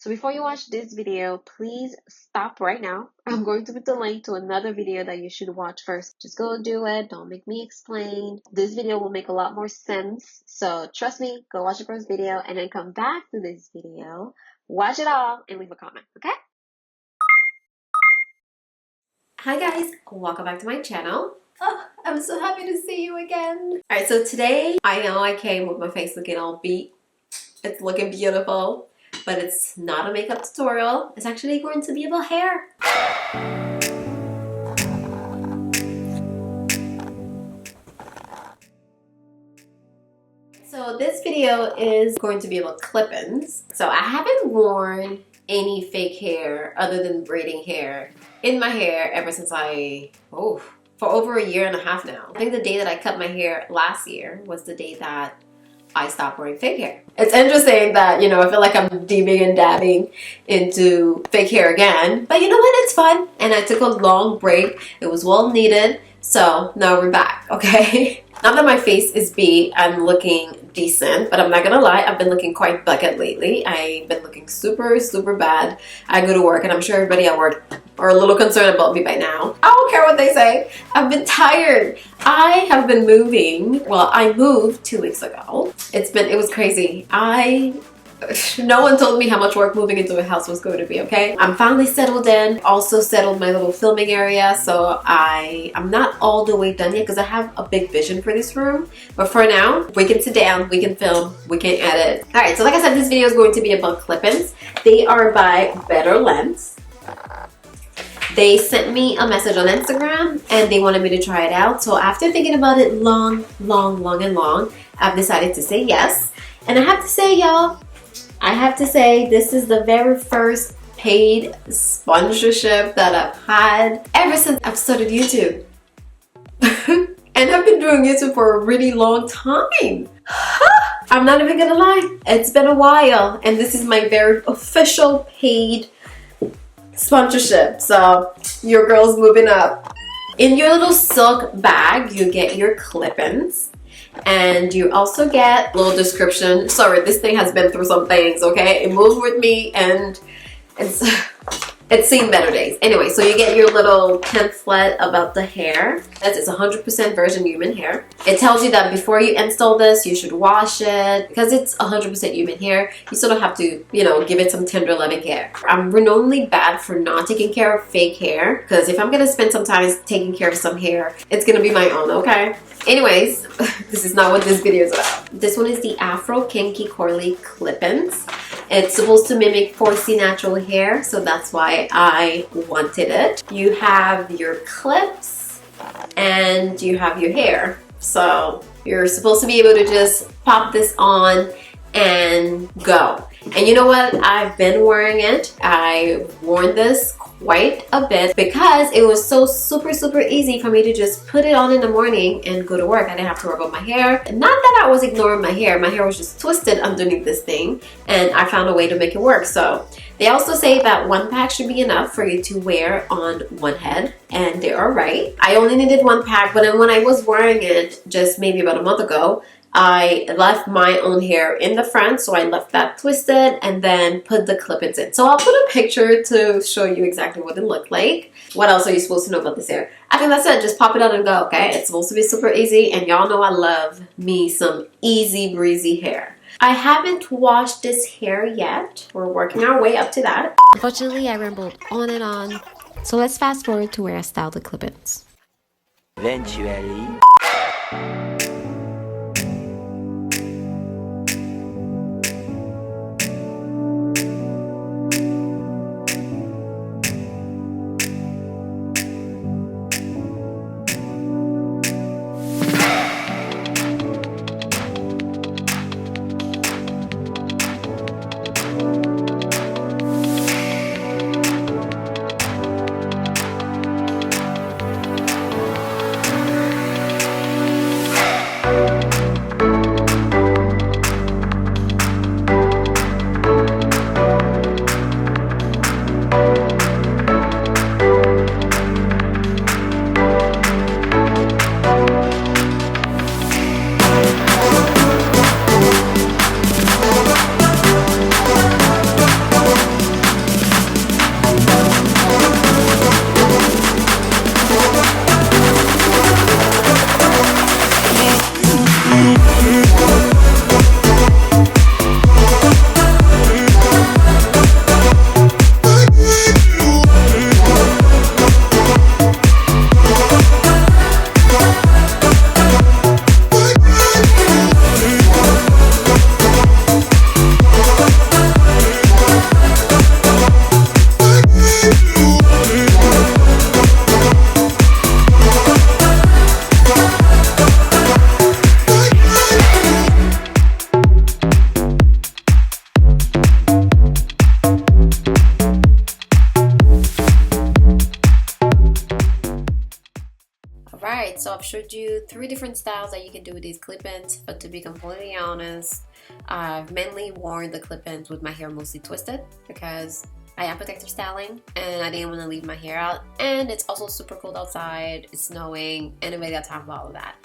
So before you watch this video, please stop right now. I'm going to put the link to another video that you should watch first. Just go do it. Don't make me explain. This video will make a lot more sense. So trust me, go watch the first video and then come back to this video, watch it all, and leave a comment, okay? Hi guys, welcome back to my channel. Oh, I'm so happy to see you again. Alright, so today, I know I came with my face looking all beat. It's looking beautiful. But it's not a makeup tutorial. It's actually going to be about hair. So this video is going to be about clip-ins. So I haven't worn any fake hair other than braiding hair in my hair ever since for over a year and a half now. I think the day that I cut my hair last year was the day that I stopped wearing fake hair. It's interesting that, you know, I feel like I'm dipping and dabbing into fake hair again. But you know what? It's fun. And I took a long break. It was well needed. So now we're back, okay? Now that my face is beat, I'm looking decent. But I'm not gonna lie, I've been looking quite bucket lately. I've been looking super, super bad. I go to work and I'm sure everybody at work are a little concerned about me by now. I don't care what they say. I've been tired. I have been moving. Well, I moved 2 weeks ago. It was crazy. No one told me how much work moving into a house was going to be, okay? I'm finally settled in. Also settled my little filming area. So I'm not all the way done yet because I have a big vision for this room. But for now, we can sit down, we can film, we can edit. Alright, so like I said, this video is going to be about clip-ins. They are by Better Lens. They sent me a message on Instagram and they wanted me to try it out. So after thinking about it long, I've decided to say yes. And I have to say, y'all, this is the very first paid sponsorship that I've had ever since I've started YouTube. And I've been doing YouTube for a really long time. I'm not even gonna lie, it's been a while and this is my very official paid sponsorship. So your girl's moving up. In your little silk bag, you get your clip-ins. And you also get a little description. Sorry, this thing has been through some things, okay? It moved with me and it's seen better days. Anyway, so you get your little pamphlet about the hair. It's 100% virgin human hair. It tells you that before you install this, you should wash it. Because it's 100% human hair, you sort of have to, you know, give it some tender loving care. I'm renownedly bad for not taking care of fake hair. Because if I'm going to spend some time taking care of some hair, it's going to be my own, okay? Anyways, this is not what this video is about. This one is the Afro Kinky Coily clip-ins. It's supposed to mimic 4C natural hair, so that's why I wanted it. You have your clips and you have your hair. So you're supposed to be able to just pop this on and go. And you know what? I've been wearing it. I've worn this quite a bit because it was so super easy for me to just put it on in the morning and go to work. I didn't have to worry about my hair. Not that I was ignoring my hair was just twisted underneath this thing and I found a way to make it work. So they also say that one pack should be enough for you to wear on one head, and they are right. I only needed one pack, but then when I was wearing it just maybe about a month ago, I left my own hair in the front, so I left that twisted and then put the clip-ins in. So I'll put a picture to show you exactly what it looked like. What else are you supposed to know about this hair? I think that's it. Just pop it on and go, okay? It's supposed to be super easy, and y'all know I love me some easy breezy hair. I haven't washed this hair yet. We're working our way up to that. Unfortunately, I rambled on and on. So let's fast forward to where I styled the clip-ins. Eventually. I've showed you 3 different styles that you can do with these clip-ins, but to be completely honest, I've mainly worn the clip-ins with my hair mostly twisted because I am protective styling and I didn't want to leave my hair out, and it's also super cold outside, it's snowing, and nobody got time for all of that.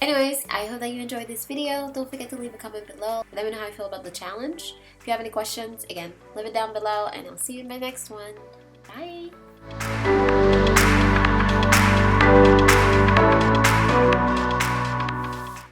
Anyways, I hope that you enjoyed this video. Don't forget to leave a comment below. Let me know how you feel about the challenge. If you have any questions, again, leave it down below, and I'll see you in my next one. Bye!